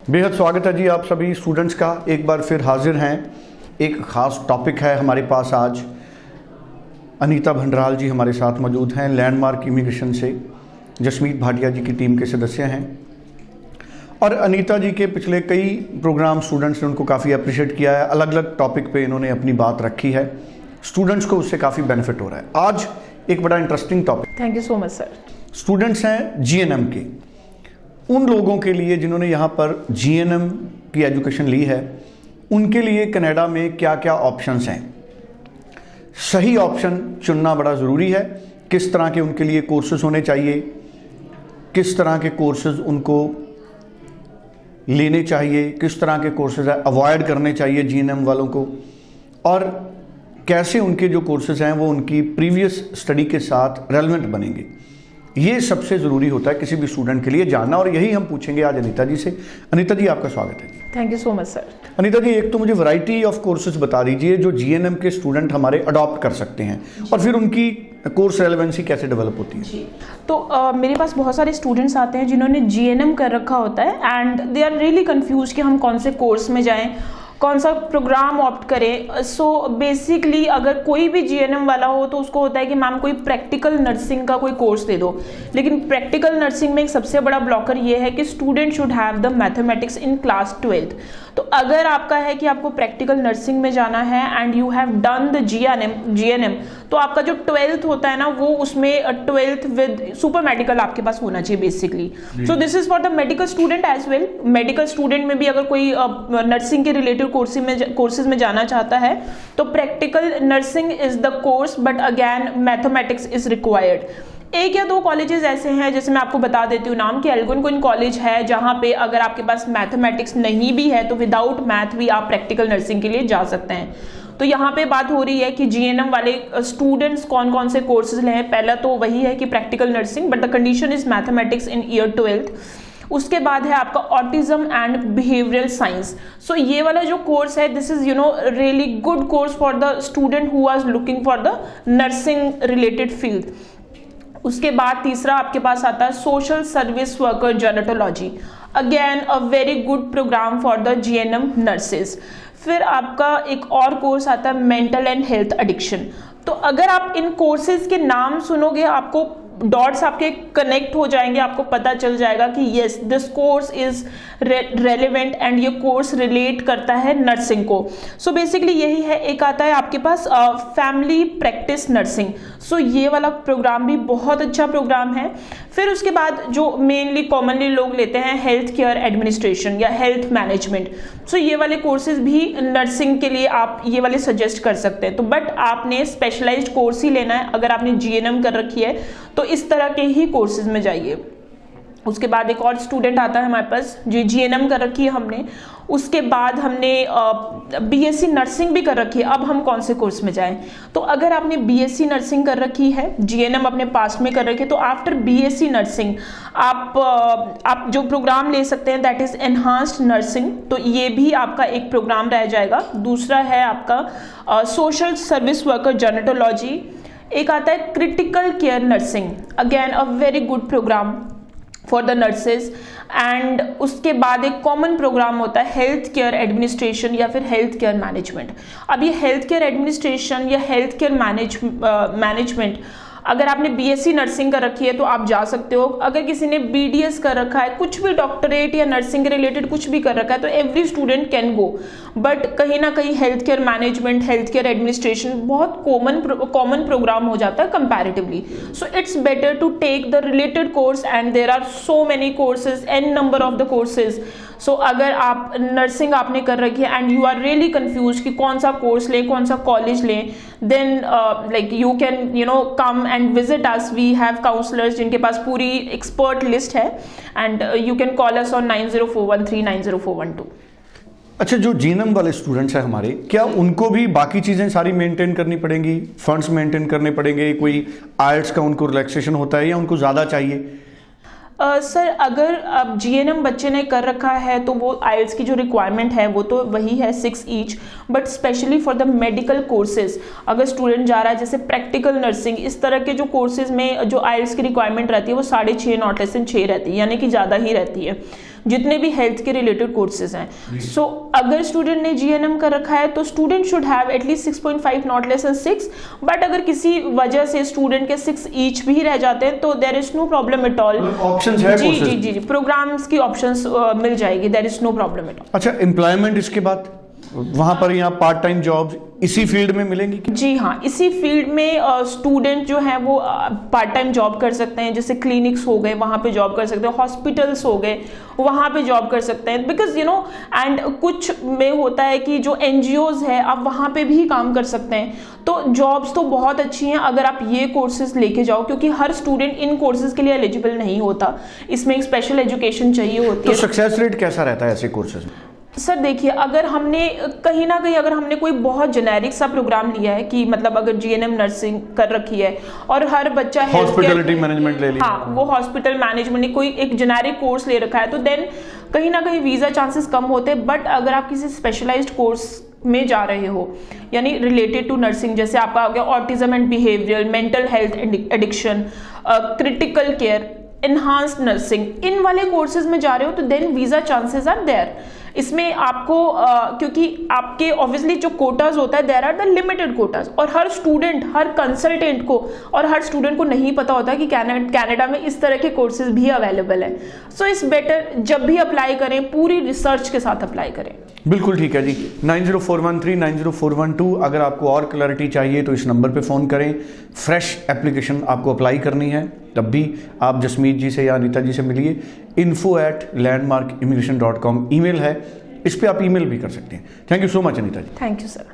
बेहद स्वागत है जी आप सभी स्टूडेंट्स का। एक बार फिर हाजिर हैं। एक ख़ास टॉपिक है हमारे पास आज। अनीता भंडराल जी हमारे साथ मौजूद हैं, लैंडमार्क इमिग्रेशन से जसमीत भाटिया जी की टीम के सदस्य हैं। और अनीता जी के पिछले कई प्रोग्राम स्टूडेंट्स ने उनको काफ़ी अप्रिशिएट किया है। अलग अलग टॉपिक पे इन्होंने अपनी बात रखी है, स्टूडेंट्स को उससे काफ़ी बेनिफिट हो रहा है। आज एक बड़ा interesting topic. Thank you so much sir. Students हैं जीएनएम के, उन लोगों के लिए जिन्होंने यहाँ पर जीएनएम की एजुकेशन ली है, उनके लिए कनाडा में क्या क्या ऑप्शंस हैं। सही ऑप्शन चुनना बड़ा ज़रूरी है। किस तरह के उनके लिए कोर्सेज होने चाहिए, किस तरह के कोर्सेज उनको लेने चाहिए, किस तरह के कोर्सेज अवॉइड करने चाहिए जीएनएम वालों को, और कैसे उनके जो कोर्सेज हैं वो उनकी प्रीवियस स्टडी के साथ रेलेवेंट बनेंगे। ये सबसे ज़रूरी होता है किसी भी स्टूडेंट के लिए जानना, और यही हम पूछेंगे आज अनीता जी से। अनीता जी आपका स्वागत है। Thank you so much sir. Anita ji, एक तो मुझे वैरायटी ऑफ कोर्सेज बता दीजिए जो जीएनएम के स्टूडेंट हमारे अडॉप्ट कर सकते हैं, और फिर उनकी कोर्स रेलेवेंसी कैसे डेवलप होती है। जी, तो मेरे पास बहुत सारे स्टूडेंट्स आते हैं जिन्होंने जीएनएम कर रखा होता है and they are really confuse कि हम कौन से कोर्स में जाएं, कौन सा प्रोग्राम ऑप्ट करें। सो बेसिकली अगर कोई भी जीएनएम वाला हो तो उसको होता है कि मैम कोई प्रैक्टिकल नर्सिंग का कोई कोर्स दे दो, लेकिन प्रैक्टिकल नर्सिंग में एक सबसे बड़ा ब्लॉकर ये है कि student should have the mathematics in class 12th। तो अगर आपका है कि आपको प्रैक्टिकल नर्सिंग में जाना है and you have done the GNM, तो आपका जो 12th होता है ना, वो उसमें 12th विद सुपर मेडिकल आपके पास होना चाहिए basically. So this is for the medical student as well. Medical student में भी अगर कोई नर्सिंग के रिलेटेड कोर्सेज में जाना चाहता है तो practical nursing is the course, but again mathematics is required. एक या दो कॉलेजेस ऐसे हैं, जैसे मैं आपको बता देती हूँ नाम, कि एल्गोनक्विन कॉलेज है जहाँ पे अगर आपके पास मैथमेटिक्स नहीं भी है तो विदाउट मैथ भी आप प्रैक्टिकल नर्सिंग के लिए जा सकते हैं। तो यहाँ पे बात हो रही है कि जीएनएम वाले स्टूडेंट्स कौन कौन से कोर्सेज लें। पहला तो वही है कि practical nursing, but the condition is mathematics in year 12th। उसके बाद है आपका autism and behavioural science. So ये वाला जो कोर्स है, this is really good course for the student who are looking for the nursing related field. उसके बाद तीसरा आपके पास आता है social service worker gerontology, again a very good program for the GNM nurses. फिर आपका एक और कोर्स आता है मेंटल एंड हेल्थ एडिक्शन। तो अगर आप इन कोर्सेज के नाम सुनोगे, आपको डॉट्स आपके कनेक्ट हो जाएंगे, आपको पता चल जाएगा कि yes this course is relevant and ये कोर्स रिलेट करता है नर्सिंग को। सो बेसिकली यही है। एक आता है आपके पास फैमिली प्रैक्टिस नर्सिंग। सो ये वाला प्रोग्राम भी बहुत अच्छा प्रोग्राम है। फिर उसके बाद जो मेनली कॉमनली लोग लेते हैं हेल्थ केयर एडमिनिस्ट्रेशन या हेल्थ मैनेजमेंट। सो ये वाले कोर्सेज भी नर्सिंग के लिए आप ये वाले सजेस्ट कर सकते हैं। तो बट आपने स्पेशलाइज्ड कोर्स ही लेना है। अगर आपने जीएनएम कर रखी है तो इस तरह के ही कोर्सेज में जाइए। उसके बाद एक और स्टूडेंट आता है हमारे पास जो जीएनएम कर रखी है हमने, उसके बाद हमने बीएससी नर्सिंग भी कर रखी है। अब हम कौन से कोर्स में जाएं? तो अगर आपने बीएससी नर्सिंग कर रखी है, जीएनएम अपने पास्ट में कर रखी है, तो आफ्टर बीएससी नर्सिंग आप जो प्रोग्राम ले सकते हैं दैट इज एनहांस्ड नर्सिंग। तो ये भी आपका एक प्रोग्राम रह जाएगा। दूसरा है आपका सोशल सर्विस वर्कर जेनेटोलॉजी। एक आता है critical care nursing, again a very good program for the nurses. And उसके बाद एक कॉमन प्रोग्राम होता है हेल्थ केयर एडमिनिस्ट्रेशन या फिर हेल्थ केयर मैनेजमेंट। अब ये हेल्थ केयर एडमिनिस्ट्रेशन या हेल्थ केयर मैनेजमेंट अगर आपने बीएससी नर्सिंग कर रखी है तो आप जा सकते हो। अगर किसी ने बीडीएस कर रखा है, कुछ भी डॉक्टरेट या नर्सिंग रिलेटेड कुछ भी कर रखा है, तो every student can go. But कहीं ना कहीं health care management, health care administration बहुत कॉमन प्रोग्राम हो जाता है comparatively. So it's better to take the related course and there are so many courses, an number of the courses. So अगर आप nursing आपने कर रखी है and you are really confuse कि कौन सा कोर्स लें, कौन सा कॉलेज लें, then like you can come and visit us. We have counsellors जिनके पास पूरी एक्सपर्ट लिस्ट है and you can call us on 9041390412। अच्छा, जो जीएनएम वाले स्टूडेंट्स हैं हमारे, क्या उनको भी बाकी चीज़ें सारी मेंटेन करनी पड़ेंगी, फंड्स मेंटेन करने पड़ेंगे, कोई आइल्स का उनको रिलैक्सेशन होता है या उनको ज़्यादा चाहिए? सर अगर अब जीएनएम बच्चे ने कर रखा है तो वो आइल्स की जो रिक्वायरमेंट है वो तो वही है 6 each, but specially for the medical courses अगर स्टूडेंट जा रहा है जैसे प्रैक्टिकल नर्सिंग, इस तरह के जो कोर्सेज में जो आइल्स की रिक्वायरमेंट रहती है वो 6.5 नॉट लेस देन 6 रहती है, यानी कि ज़्यादा ही रहती है। जितने भी हेल्थ के रिलेटेड कोर्सेज हैं। सो अगर स्टूडेंट ने GNM कर रखा है तो student should have at least 6.5 not less than 6, but अगर किसी वजह से स्टूडेंट के 6 ईच भी रह जाते हैं तो there is no problem at all. Options है जी जी जी जी, प्रोग्राम्स की ऑप्शंस मिल जाएगी, there is no problem at all. अच्छा, एम्प्लॉयमेंट इसके बाद वहां पर यहाँ पार्ट टाइम जॉब्स इसी फील्ड में मिलेंगी? जी हाँ, इसी फील्ड में स्टूडेंट जो है वो पार्ट टाइम जॉब कर सकते हैं, जैसे क्लिनिक्स हो गए वहाँ पे जॉब कर सकते हैं, हॉस्पिटल्स हो गए वहाँ पे जॉब कर सकते हैं, बिकॉज यू नो एंड कुछ में होता है कि जो NGOs है आप वहाँ पे भी काम कर सकते हैं। तो जॉब्स तो बहुत अच्छी हैं अगर आप ये कोर्सेज लेके जाओ, क्योंकि हर स्टूडेंट इन कोर्सेज के लिए एलिजिबल नहीं होता, इसमें एक स्पेशल एजुकेशन चाहिए होती है। तो सक्सेस रेट कैसा रहता है ऐसे कोर्सेज में? सर देखिए, अगर हमने कहीं ना कहीं अगर हमने कोई बहुत जेनेरिक सा प्रोग्राम लिया है कि मतलब अगर GNM नर्सिंग कर रखी है और हर बच्चा हॉस्पिटैलिटी मैनेजमेंट ले लिया, हाँ वो हॉस्पिटल मैनेजमेंट ने कोई एक जेनेरिक कोर्स ले रखा है, तो देन कहीं ना कहीं वीज़ा चांसेस कम होते हैं। बट अगर आप किसी स्पेशलाइज्ड कोर्स में जा रहे हो, यानी रिलेटेड टू नर्सिंग, जैसे आपका हो गया autism and behavioural, mental health addiction, critical care, enhanced nursing, इन वाले कोर्सेज में जा रहे हो तो then visa chances are there. इसमें आपको क्योंकि आपके ऑब्वियसली जो कोटाज होता है there are the limited quotas, और हर स्टूडेंट, हर कंसल्टेंट को और हर स्टूडेंट को नहीं पता होता कि कनाडा में इस तरह के कोर्सेज भी अवेलेबल है। सो इट्स बेटर जब भी अप्लाई करें पूरी रिसर्च के साथ अप्लाई करें। बिल्कुल ठीक है जी। 9041390412 90412, अगर आपको और क्लैरिटी चाहिए तो इस नंबर पे फ़ोन करें। फ्रेश एप्लीकेशन आपको अप्लाई करनी है तब भी आप जसमीत जी से या अनीता जी से मिलिए। info@landmarkimmigration.com ईमेल है, इस पे आप ईमेल भी कर सकते हैं। Thank you so much Anita ji. Thank you sir.